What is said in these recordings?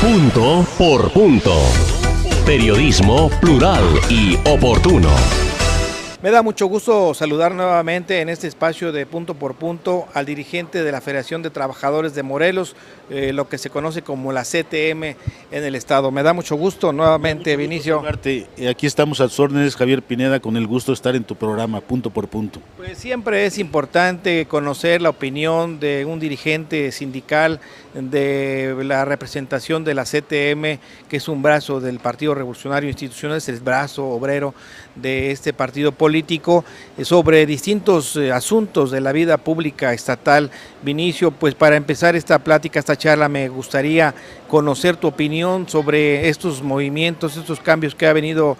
Punto por punto. Periodismo plural y oportuno. Me da mucho gusto saludar nuevamente en este espacio de Punto por Punto al dirigente de la Federación de Trabajadores de Morelos, lo que se conoce como la CTM en el estado. Me da mucho gusto nuevamente, Vinicio. Aquí estamos a sus órdenes, Javier Pineda, con el gusto de estar en tu programa, Punto por Punto. Pues siempre es importante conocer la opinión de un dirigente sindical de la representación de la CTM, que es un brazo del Partido Revolucionario Institucional, es el brazo obrero de este partido político, sobre distintos asuntos de la vida pública estatal. Vinicio, pues para empezar esta plática, esta charla, me gustaría conocer tu opinión sobre estos movimientos, estos cambios que ha venido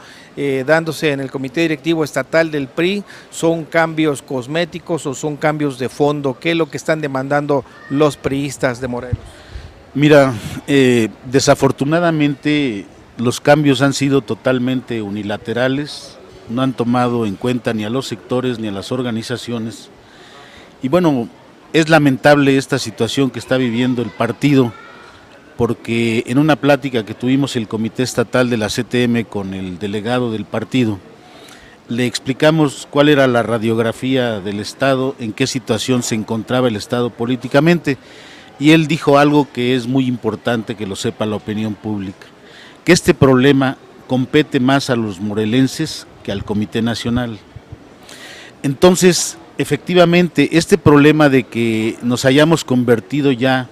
dándose en el Comité Directivo Estatal del PRI. ¿Son cambios cosméticos o son cambios de fondo? ¿Qué es lo que están demandando los priistas de Morelos? Mira, desafortunadamente los cambios han sido totalmente unilaterales, no han tomado en cuenta ni a los sectores ni a las organizaciones. Y bueno, es lamentable esta situación que está viviendo el partido, porque en una plática que tuvimos el Comité Estatal de la CTM con el delegado del partido, le explicamos cuál era la radiografía del Estado, en qué situación se encontraba el Estado políticamente, y él dijo algo que es muy importante que lo sepa la opinión pública, que este problema compete más a los morelenses que al Comité Nacional. Entonces, efectivamente, este problema de que nos hayamos convertido ya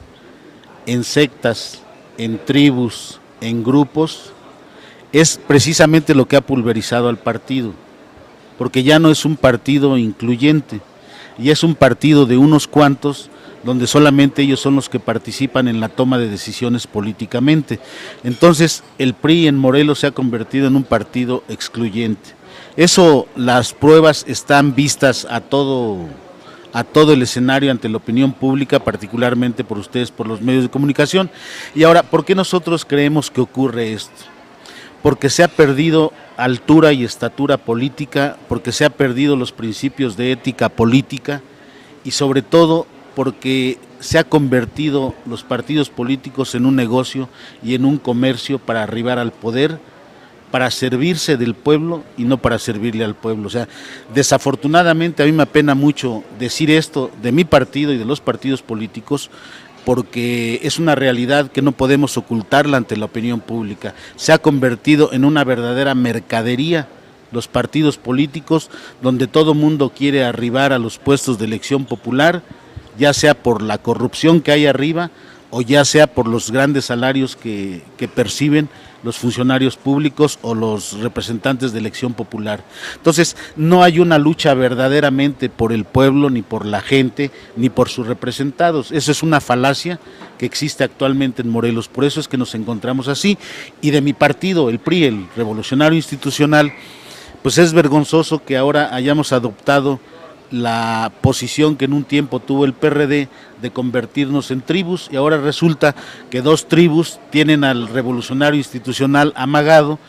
en sectas, en tribus, en grupos, es precisamente lo que ha pulverizado al partido, porque ya no es un partido incluyente, ya es un partido de unos cuantos, donde solamente ellos son los que participan en la toma de decisiones políticamente. Entonces, el PRI en Morelos se ha convertido en un partido excluyente. Eso, las pruebas están vistas a todo el escenario ante la opinión pública, particularmente por ustedes, por los medios de comunicación. Y ahora, ¿por qué nosotros creemos que ocurre esto? Porque se ha perdido altura y estatura política, porque se ha perdido los principios de ética política y sobre todo porque se ha convertido los partidos políticos en un negocio y en un comercio para arribar al poder, para servirse del pueblo y no para servirle al pueblo. O sea, desafortunadamente a mí me apena mucho decir esto de mi partido y de los partidos políticos, porque es una realidad que no podemos ocultarla ante la opinión pública. Se ha convertido en una verdadera mercadería los partidos políticos, donde todo mundo quiere arribar a los puestos de elección popular, ya sea por la corrupción que hay arriba o ya sea por los grandes salarios que perciben los funcionarios públicos o los representantes de elección popular. Entonces, no hay una lucha verdaderamente por el pueblo, ni por la gente, ni por sus representados. Eso es una falacia que existe actualmente en Morelos, por eso es que nos encontramos así. Y de mi partido, el PRI, el Revolucionario Institucional, pues es vergonzoso que ahora hayamos adoptado la posición que en un tiempo tuvo el PRD de convertirnos en tribus, y ahora resulta que dos tribus tienen al Revolucionario Institucional amagado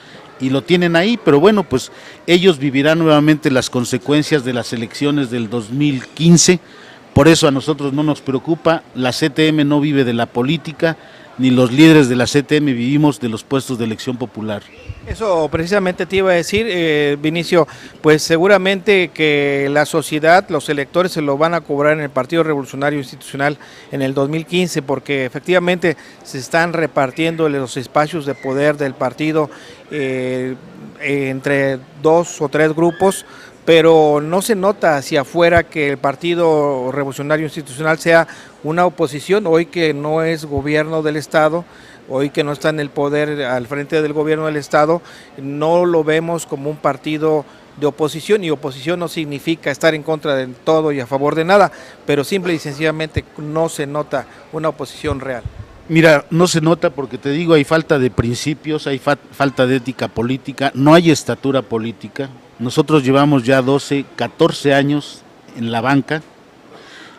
y lo tienen ahí, pero bueno, pues ellos vivirán nuevamente las consecuencias de las elecciones del 2015, por eso a nosotros no nos preocupa, la CTM no vive de la política, ni los líderes de la CTM vivimos de los puestos de elección popular. Eso precisamente te iba a decir, Vinicio, pues seguramente que la sociedad, los electores se lo van a cobrar en el Partido Revolucionario Institucional en el 2015, porque efectivamente se están repartiendo los espacios de poder del partido entre dos o tres grupos, pero no se nota hacia afuera que el Partido Revolucionario Institucional sea una oposición, hoy que no es gobierno del Estado, hoy que no está en el poder al frente del gobierno del Estado, no lo vemos como un partido de oposición, y oposición no significa estar en contra de todo y a favor de nada, pero simple y sencillamente no se nota una oposición real. Mira, no se nota porque te digo, hay falta de principios, hay falta de ética política, no hay estatura política. Nosotros llevamos ya 12, 14 años en la banca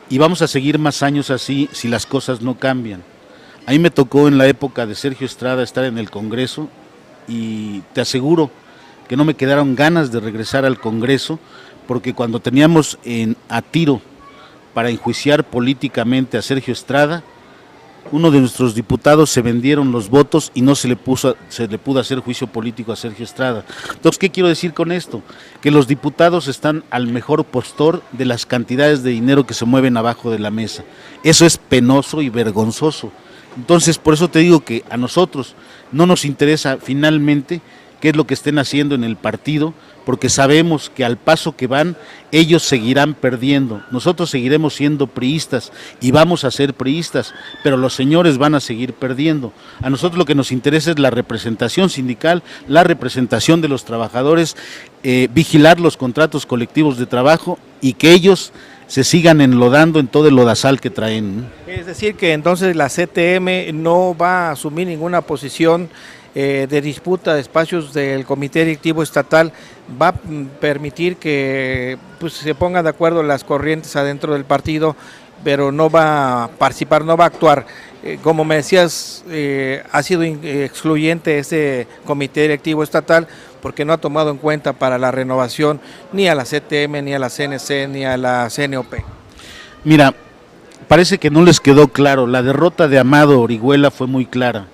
y vamos a seguir más años así si las cosas no cambian. A mí me tocó en la época de Sergio Estrada estar en el Congreso y te aseguro que no me quedaron ganas de regresar al Congreso, porque cuando teníamos a tiro para enjuiciar políticamente a Sergio Estrada, uno de nuestros diputados se vendieron los votos y no se le pudo hacer juicio político a Sergio Estrada. Entonces, ¿qué quiero decir con esto? Que los diputados están al mejor postor de las cantidades de dinero que se mueven abajo de la mesa. Eso es penoso y vergonzoso. Entonces, por eso te digo que a nosotros no nos interesa finalmente qué es lo que estén haciendo en el partido, porque sabemos que al paso que van, ellos seguirán perdiendo. Nosotros seguiremos siendo priistas y vamos a ser priistas, pero los señores van a seguir perdiendo. A nosotros lo que nos interesa es la representación sindical, la representación de los trabajadores, vigilar los contratos colectivos de trabajo y que ellos se sigan enlodando en todo el lodazal que traen. Es decir, que entonces la CTM no va a asumir ninguna posición de disputa de espacios del Comité Directivo Estatal, va a permitir que pues, se pongan de acuerdo las corrientes adentro del partido, pero no va a participar, no va a actuar. Como me decías, ha sido excluyente ese Comité Directivo Estatal porque no ha tomado en cuenta para la renovación ni a la CTM, ni a la CNC, ni a la CNOP. Mira, parece que no les quedó claro, la derrota de Amado Orihuela fue muy clara.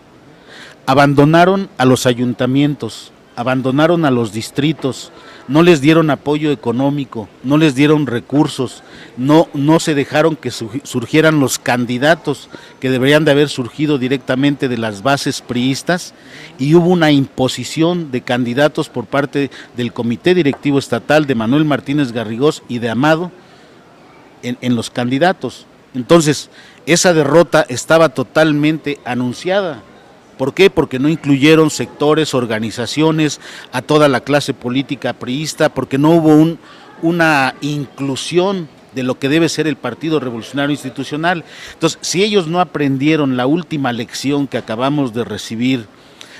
Abandonaron a los ayuntamientos, abandonaron a los distritos, no les dieron apoyo económico, no les dieron recursos, no se dejaron que surgieran los candidatos que deberían de haber surgido directamente de las bases priistas, y hubo una imposición de candidatos por parte del Comité Directivo Estatal de Manuel Martínez Garrigós y de Amado en los candidatos. Entonces, esa derrota estaba totalmente anunciada. ¿Por qué? Porque no incluyeron sectores, organizaciones, a toda la clase política priista, porque no hubo una inclusión de lo que debe ser el Partido Revolucionario Institucional. Entonces, si ellos no aprendieron la última lección que acabamos de recibir,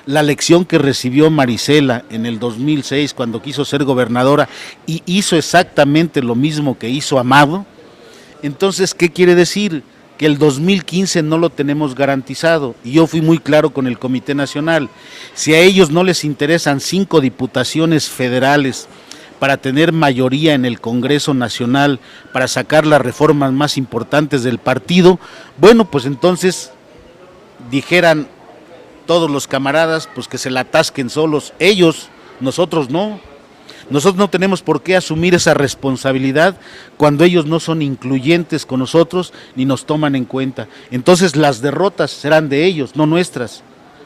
la lección que recibió Marisela en el 2006 cuando quiso ser gobernadora y hizo exactamente lo mismo que hizo Amado, entonces, ¿qué quiere decir? Que el 2015 no lo tenemos garantizado, y yo fui muy claro con el Comité Nacional. Si a ellos no les interesan 5 diputaciones federales para tener mayoría en el Congreso Nacional, para sacar las reformas más importantes del partido, bueno, pues entonces dijeran todos los camaradas, pues que se la atasquen solos, ellos, nosotros no. Nosotros no tenemos por qué asumir esa responsabilidad cuando ellos no son incluyentes con nosotros ni nos toman en cuenta. Entonces las derrotas serán de ellos, no nuestras,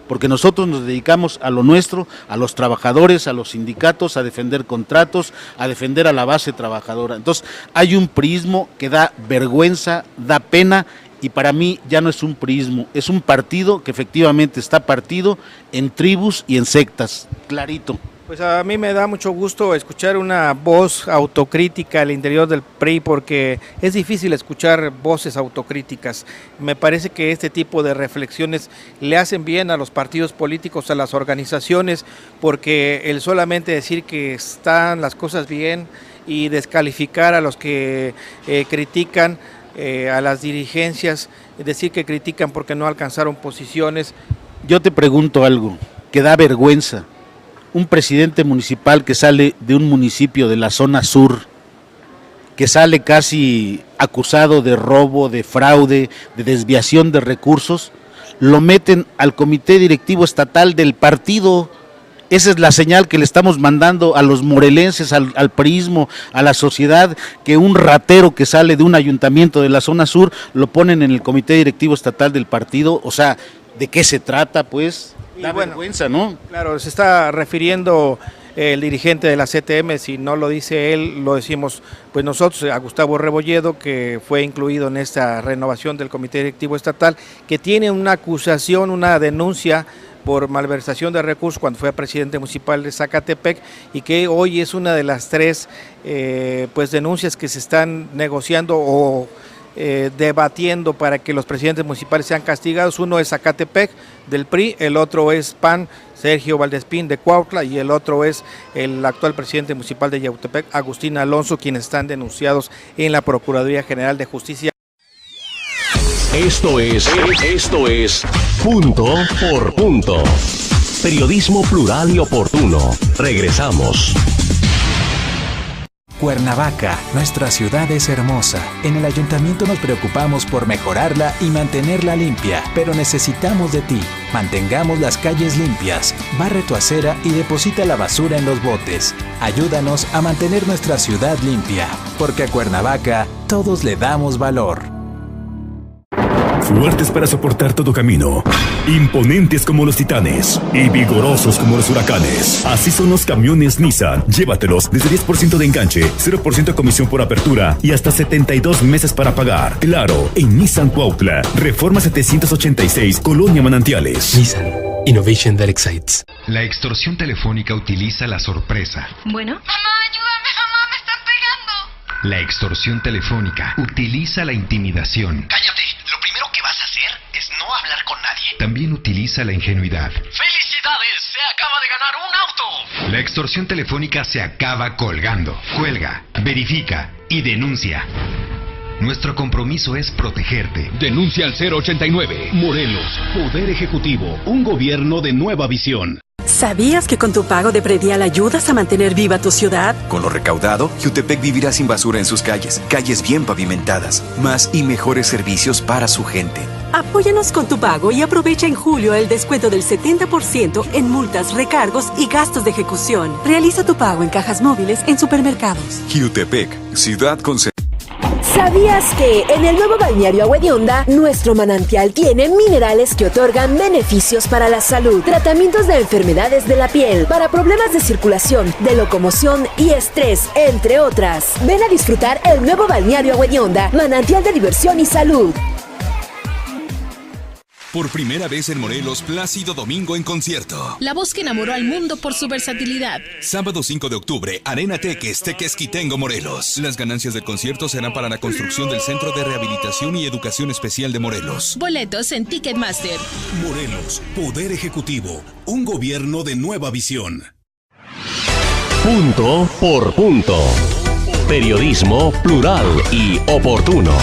porque nosotros nos dedicamos a lo nuestro, a los trabajadores, a los sindicatos, a defender contratos, a defender a la base trabajadora. Entonces hay un priismo que da vergüenza, da pena, y para mí ya no es un priismo, es un partido que efectivamente está partido en tribus y en sectas, clarito. Pues a mí me da mucho gusto escuchar una voz autocrítica al interior del PRI, porque es difícil escuchar voces autocríticas. Me parece que este tipo de reflexiones le hacen bien a los partidos políticos, a las organizaciones, porque el solamente decir que están las cosas bien y descalificar a los que critican, a las dirigencias, decir que critican porque no alcanzaron posiciones. Yo te pregunto algo que da vergüenza. Un presidente municipal que sale de un municipio de la zona sur, que sale casi acusado de robo, de fraude, de desviación de recursos, lo meten al Comité Directivo Estatal del partido. Esa es la señal que le estamos mandando a los morelenses, al priismo, a la sociedad, que un ratero que sale de un ayuntamiento de la zona sur lo ponen en el Comité Directivo Estatal del partido. O sea, ¿de qué se trata, pues? Da vergüenza, ¿no? Claro, se está refiriendo el dirigente de la CTM, si no lo dice él, lo decimos pues nosotros, a Gustavo Rebolledo, que fue incluido en esta renovación del Comité Directivo Estatal, que tiene una acusación, una denuncia por malversación de recursos cuando fue presidente municipal de Zacatepec, y que hoy es una de las 3 pues denuncias que se están negociando o debatiendo para que los presidentes municipales sean castigados. Uno es Zacatepec del PRI, el otro es PAN, Sergio Valdespín de Cuautla, y el otro es el actual presidente municipal de Yautepec, Agustín Alonso, quienes están denunciados en la Procuraduría General de Justicia. Esto es Punto por Punto. Periodismo plural y oportuno. Regresamos. Cuernavaca, nuestra ciudad es hermosa. En el ayuntamiento nos preocupamos por mejorarla y mantenerla limpia, pero necesitamos de ti. Mantengamos las calles limpias, barre tu acera y deposita la basura en los botes. Ayúdanos a mantener nuestra ciudad limpia, porque a Cuernavaca todos le damos valor. Fuertes para soportar todo camino, imponentes como los titanes y vigorosos como los huracanes. Así son los camiones Nissan. Llévatelos desde 10% de enganche, 0% de comisión por apertura y hasta 72 meses para pagar. Claro, en Nissan Cuautla, Reforma 786, Colonia Manantiales. Nissan, innovation that excites. La extorsión telefónica utiliza la sorpresa. Bueno. Mamá, ayúdame, mamá, me están pegando. La extorsión telefónica utiliza la intimidación. Cállate, lo primero que vas a hacer es no hablar con nadie. También utiliza la ingenuidad. ¡Felicidades! ¡Se acaba de ganar un auto! La extorsión telefónica se acaba colgando. Cuelga, verifica y denuncia. Nuestro compromiso es protegerte. Denuncia al 089. Morelos, Poder Ejecutivo, un gobierno de nueva visión. ¿Sabías que con tu pago de predial ayudas a mantener viva tu ciudad? Con lo recaudado, Jutepec vivirá sin basura en sus calles, calles bien pavimentadas, más y mejores servicios para su gente. Apóyanos con tu pago y aprovecha en julio el descuento del 70% en multas, recargos y gastos de ejecución. Realiza tu pago en cajas móviles en supermercados. Jutepec, ciudad con... ¿Sabías que en el nuevo balneario Agua de Onda, nuestro manantial tiene minerales que otorgan beneficios para la salud, tratamientos de enfermedades de la piel, para problemas de circulación, de locomoción y estrés, entre otras? Ven a disfrutar el nuevo balneario Agua de Onda, manantial de diversión y salud. Por primera vez en Morelos, Plácido Domingo en concierto. La voz que enamoró al mundo por su versatilidad. Sábado 5 de octubre, Arena Teques, Tequesquitengo, Morelos. Las ganancias del concierto serán para la construcción del Centro de Rehabilitación y Educación Especial de Morelos. Boletos en Ticketmaster. Morelos, Poder Ejecutivo, un gobierno de nueva visión. Punto por punto. Periodismo plural y oportuno.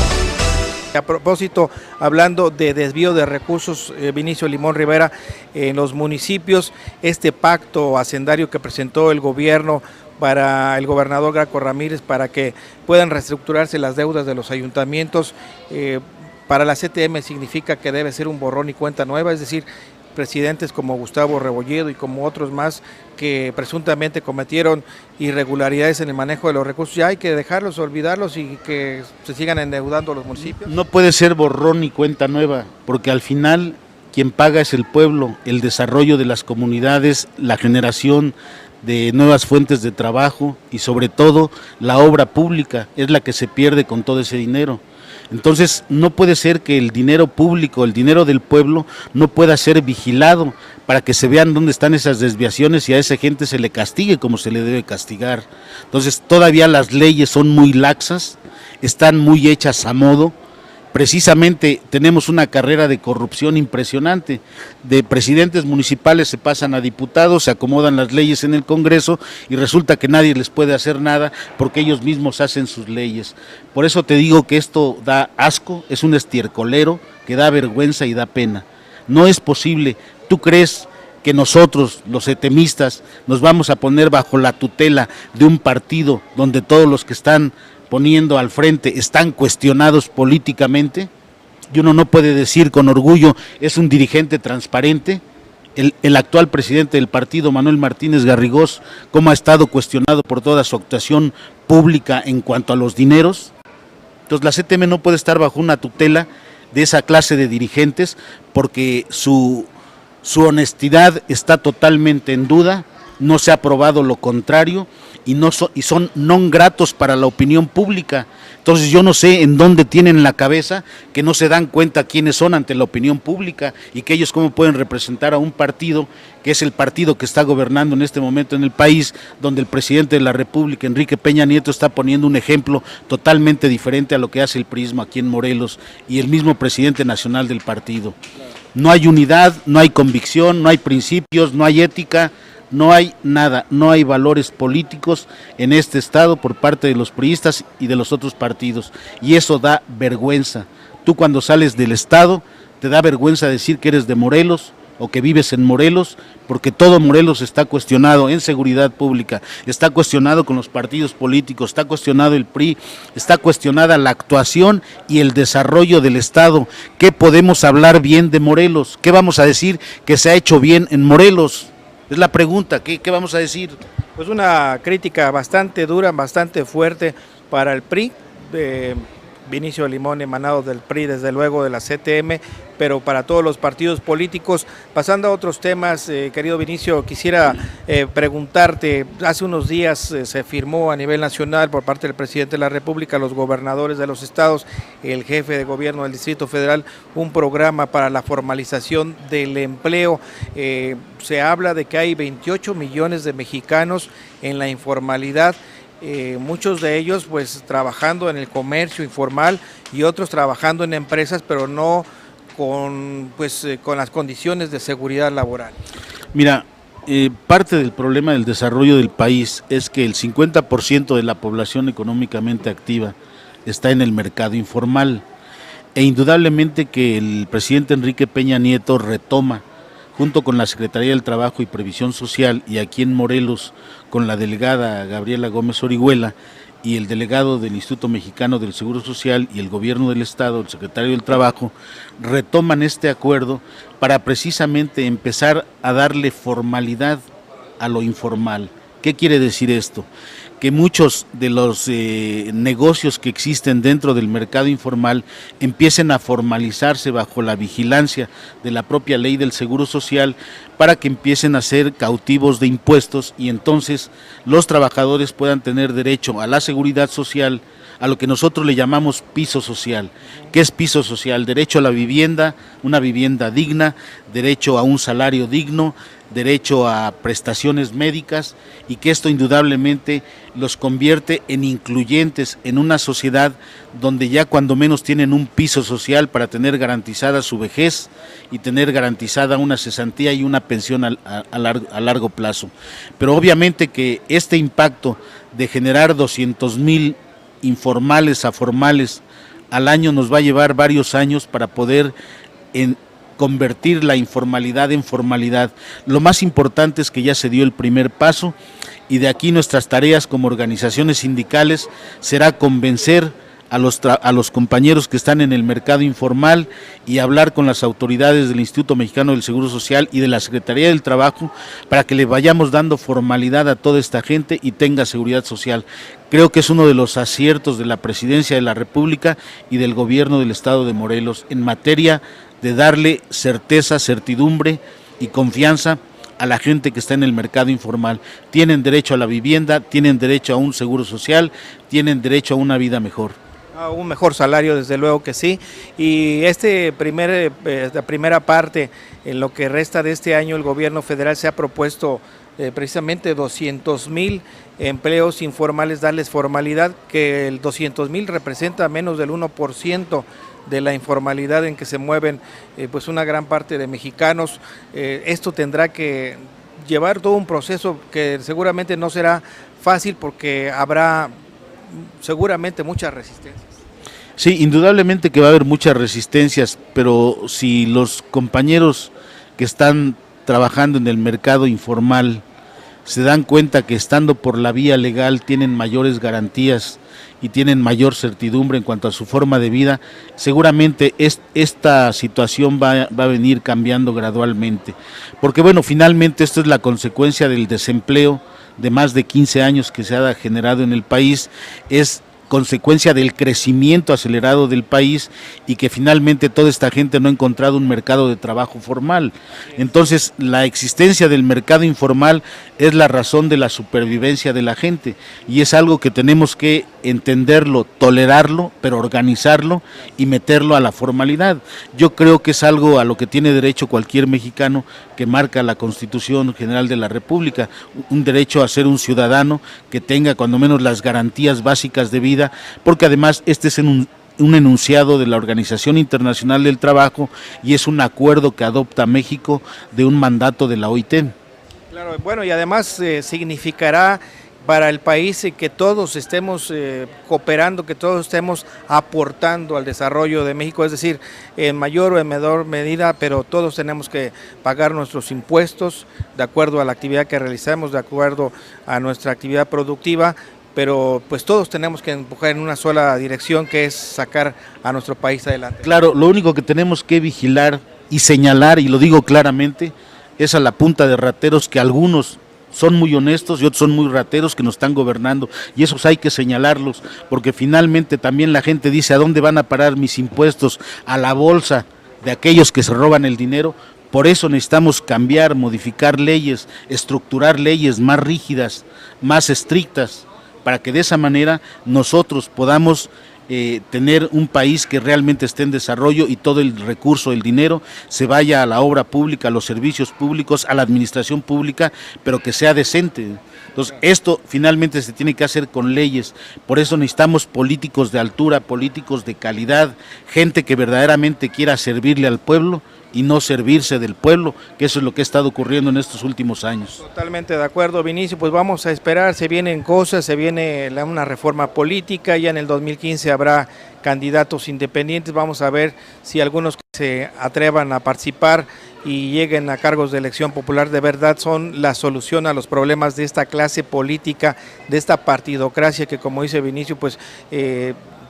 A propósito, hablando de desvío de recursos, Vinicio Limón Rivera, en los municipios, este pacto hacendario que presentó el gobierno para el gobernador Graco Ramírez para que puedan reestructurarse las deudas de los ayuntamientos, para la CTM significa que debe ser un borrón y cuenta nueva, es decir, presidentes como Gustavo Rebolledo y como otros más que presuntamente cometieron irregularidades en el manejo de los recursos, ya hay que dejarlos, olvidarlos y que se sigan endeudando los municipios. No puede ser borrón y cuenta nueva, porque al final quien paga es el pueblo, el desarrollo de las comunidades, la generación de nuevas fuentes de trabajo y sobre todo la obra pública es la que se pierde con todo ese dinero. Entonces no puede ser que el dinero público, el dinero del pueblo no pueda ser vigilado para que se vean dónde están esas desviaciones y a esa gente se le castigue como se le debe castigar. Entonces todavía las leyes son muy laxas, están muy hechas a modo. Precisamente tenemos una carrera de corrupción impresionante, de presidentes municipales se pasan a diputados, se acomodan las leyes en el Congreso y resulta que nadie les puede hacer nada porque ellos mismos hacen sus leyes. Por eso te digo que esto da asco, es un estiercolero que da vergüenza y da pena. No es posible, ¿tú crees que nosotros, los setemistas, nos vamos a poner bajo la tutela de un partido donde todos los que están poniendo al frente están cuestionados políticamente? Y uno no puede decir con orgullo, es un dirigente transparente. El actual presidente del partido, Manuel Martínez Garrigós, cómo ha estado cuestionado por toda su actuación pública en cuanto a los dineros. Entonces la CTM no puede estar bajo una tutela de esa clase de dirigentes porque su honestidad está totalmente en duda, no se ha probado lo contrario y son non gratos para la opinión pública. Entonces yo no sé en dónde tienen la cabeza que no se dan cuenta quiénes son ante la opinión pública y que ellos cómo pueden representar a un partido que es el partido que está gobernando en este momento en el país, donde el presidente de la República, Enrique Peña Nieto, está poniendo un ejemplo totalmente diferente a lo que hace el PRIismo aquí en Morelos y el mismo presidente nacional del partido. No hay unidad, no hay convicción, no hay principios, no hay ética, no hay nada, no hay valores políticos en este estado por parte de los priistas y de los otros partidos y eso da vergüenza. Tú cuando sales del estado te da vergüenza decir que eres de Morelos o que vives en Morelos, porque todo Morelos está cuestionado en seguridad pública, está cuestionado con los partidos políticos, está cuestionado el PRI, está cuestionada la actuación y el desarrollo del Estado. ¿Qué podemos hablar bien de Morelos? ¿Qué vamos a decir que se ha hecho bien en Morelos? Es la pregunta, ¿qué vamos a decir? Pues una crítica bastante dura, bastante fuerte para el PRI, Vinicio Limón, emanado del PRI, desde luego de la CTM, pero para todos los partidos políticos. Pasando a otros temas, querido Vinicio, quisiera preguntarte, hace unos días se firmó a nivel nacional por parte del presidente de la República, los gobernadores de los estados, el jefe de gobierno del Distrito Federal, un programa para la formalización del empleo. Se habla de que hay 28 millones de mexicanos en la informalidad. Muchos de ellos pues trabajando en el comercio informal y otros trabajando en empresas, pero no con las condiciones de seguridad laboral. Mira, parte del problema del desarrollo del país es que el 50% de la población económicamente activa está en el mercado informal, e indudablemente que el presidente Enrique Peña Nieto retoma, junto con la Secretaría del Trabajo y Previsión Social, y aquí en Morelos con la delegada Gabriela Gómez Orihuela y el delegado del Instituto Mexicano del Seguro Social y el gobierno del Estado, el secretario del Trabajo, retoman este acuerdo para precisamente empezar a darle formalidad a lo informal. ¿Qué quiere decir esto? Que muchos de los negocios que existen dentro del mercado informal empiecen a formalizarse bajo la vigilancia de la propia ley del Seguro Social, para que empiecen a ser cautivos de impuestos y entonces los trabajadores puedan tener derecho a la seguridad social, a lo que nosotros le llamamos piso social. ¿Qué es piso social? Derecho a la vivienda, una vivienda digna, derecho a un salario digno, derecho a prestaciones médicas, y que esto indudablemente los convierte en incluyentes en una sociedad donde ya cuando menos tienen un piso social para tener garantizada su vejez y tener garantizada una cesantía y una pensión a largo plazo. Pero obviamente que este impacto de generar 200,000 informales a formales al año nos va a llevar varios años para poder convertir la informalidad en formalidad. Lo más importante es que ya se dio el primer paso, y de aquí nuestras tareas como organizaciones sindicales será convencer a los compañeros que están en el mercado informal y hablar con las autoridades del Instituto Mexicano del Seguro Social y de la Secretaría del Trabajo para que le vayamos dando formalidad a toda esta gente y tenga seguridad social. Creo que es uno de los aciertos de la Presidencia de la República y del Gobierno del Estado de Morelos en materia de darle certeza, certidumbre y confianza a la gente que está en el mercado informal. Tienen derecho a la vivienda, tienen derecho a un seguro social, tienen derecho a una vida mejor. A un mejor salario, desde luego que sí. Y la primera parte, en lo que resta de este año, el gobierno federal se ha propuesto precisamente 200,000 empleos informales, darles formalidad, que el 200,000 representa menos del 1% de la informalidad en que se mueven pues una gran parte de mexicanos. Esto tendrá que llevar todo un proceso que seguramente no será fácil, porque habrá seguramente muchas resistencias. Sí, indudablemente que va a haber muchas resistencias, pero si los compañeros que están trabajando en el mercado informal se dan cuenta que estando por la vía legal tienen mayores garantías y tienen mayor certidumbre en cuanto a su forma de vida, seguramente esta situación va a venir cambiando gradualmente, porque bueno, finalmente esto es la consecuencia del desempleo de más de 15 años que se ha generado en el país, es consecuencia del crecimiento acelerado del país, y que finalmente toda esta gente no ha encontrado un mercado de trabajo formal. Entonces, la existencia del mercado informal es la razón de la supervivencia de la gente, y es algo que tenemos que entenderlo, tolerarlo, pero organizarlo y meterlo a la formalidad. Yo creo que es algo a lo que tiene derecho cualquier mexicano, que marca la Constitución General de la República, un derecho a ser un ciudadano que tenga cuando menos las garantías básicas de vida, porque además este es un enunciado de la Organización Internacional del Trabajo y es un acuerdo que adopta México de un mandato de la OIT. Claro, bueno, y además significará para el país y que todos estemos cooperando, que todos estemos aportando al desarrollo de México, es decir, en mayor o en menor medida, pero todos tenemos que pagar nuestros impuestos de acuerdo a la actividad que realizamos, de acuerdo a nuestra actividad productiva, pero pues todos tenemos que empujar en una sola dirección, que es sacar a nuestro país adelante. Claro, lo único que tenemos que vigilar y señalar, y lo digo claramente, es a la punta de rateros, que algunos son muy honestos y otros son muy rateros, que nos están gobernando, y esos hay que señalarlos, porque finalmente también la gente dice: ¿a dónde van a parar mis impuestos? A la bolsa de aquellos que se roban el dinero. Por eso necesitamos cambiar, modificar leyes, estructurar leyes más rígidas, más estrictas, para que de esa manera nosotros podamos tener un país que realmente esté en desarrollo y todo el recurso, el dinero, se vaya a la obra pública, a los servicios públicos, a la administración pública, pero que sea decente. Entonces, esto finalmente se tiene que hacer con leyes. Por eso necesitamos políticos de altura, políticos de calidad, gente que verdaderamente quiera servirle al pueblo y no servirse del pueblo, que eso es lo que ha estado ocurriendo en estos últimos años. Totalmente de acuerdo, Vinicio, pues vamos a esperar, se vienen cosas, se viene una reforma política, ya en el 2015 habrá candidatos independientes, vamos a ver si algunos que se atrevan a participar y lleguen a cargos de elección popular de verdad son la solución a los problemas de esta clase política, de esta partidocracia que, como dice Vinicio, pues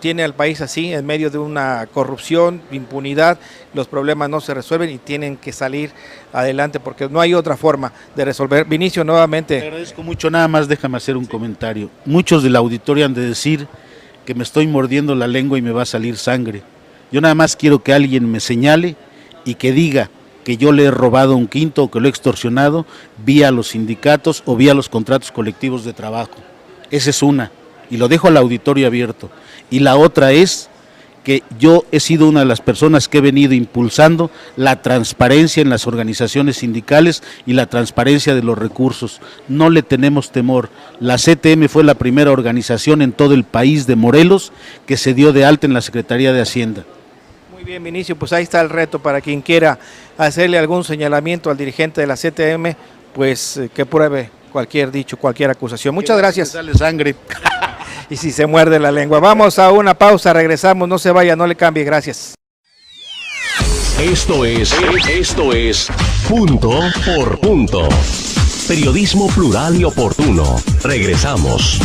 tiene al país así, en medio de una corrupción, impunidad, los problemas no se resuelven y tienen que salir adelante porque no hay otra forma de resolver. Vinicio, nuevamente. Te agradezco mucho, nada más déjame hacer un comentario. Muchos del auditorio han de decir que me estoy mordiendo la lengua y me va a salir sangre. Yo nada más quiero que alguien me señale y que diga que yo le he robado un quinto o que lo he extorsionado vía los sindicatos o vía los contratos colectivos de trabajo. Esa es una, y lo dejo al auditorio abierto. Y la otra es que yo he sido una de las personas que he venido impulsando la transparencia en las organizaciones sindicales y la transparencia de los recursos. No le tenemos temor. La CTM fue la primera organización en todo el país de Morelos que se dio de alta en la Secretaría de Hacienda. Muy bien, Vinicio, pues ahí está el reto para quien quiera hacerle algún señalamiento al dirigente de la CTM, pues que pruebe cualquier dicho, cualquier acusación. Muchas gracias. Sale sangre. Y si se muerde la lengua. Vamos a una pausa, regresamos, no se vaya, no le cambie, gracias. Esto es Punto por Punto. Periodismo plural y oportuno. Regresamos.